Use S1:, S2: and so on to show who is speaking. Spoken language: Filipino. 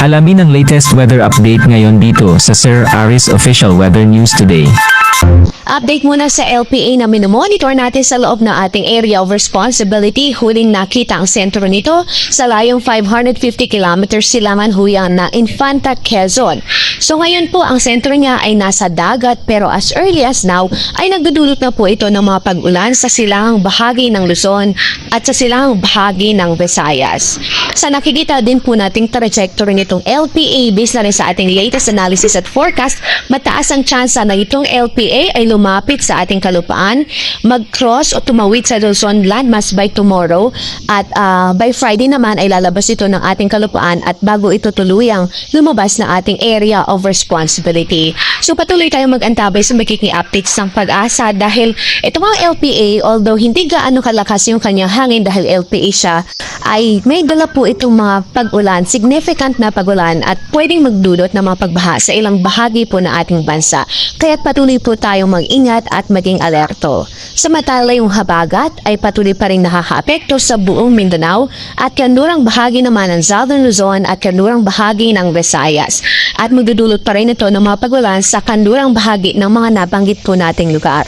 S1: Alamin ang latest weather update ngayon dito sa Sir Aris Official Weather News Today.
S2: Update muna sa LPA na minomonitor natin sa loob ng ating area of responsibility. Huling nakita ang sentro nito sa layong 550 kilometers silangan huyang ng Infanta, Quezon. So ngayon po ang sentro niya ay nasa dagat pero as early as now ay nagdudulot na po ito ng mga pag-ulan sa silangang bahagi ng Luzon at sa silangang bahagi ng Visayas. Sa nakikita din po nating trajectory nitong LPA based na rin sa ating latest analysis at forecast, mataas ang tsansa na itong LPA ay lumapit sa ating kalupaan, mag-cross o tumawid sa Luzon landmass by tomorrow at by Friday naman ay lalabas ito ng ating kalupaan at bago ito tuluyang lumabas na ating area of responsibility. So patuloy tayong mag-antabay sa magiging updates ng pag-asa dahil itong ang LPA, although hindi gaano kalakas yung kanyang hangin dahil LPA siya, ay may dala po itong mga pag-ulan, significant na pag-ulan at pwedeng magdulot ng mga pagbaha sa ilang bahagi po ng ating bansa. Kaya't patuloy po tayong mag-ingat at maging alerto. Samantala yung habagat ay patuloy pa rin nakakaapekto sa buong Mindanao at kanlurang bahagi naman ng Southern Luzon at kanlurang bahagi ng Visayas. At magdudulot pa rin ito ng mga pag-ulan sa kanlurang bahagi ng mga nabanggit po nating lugar.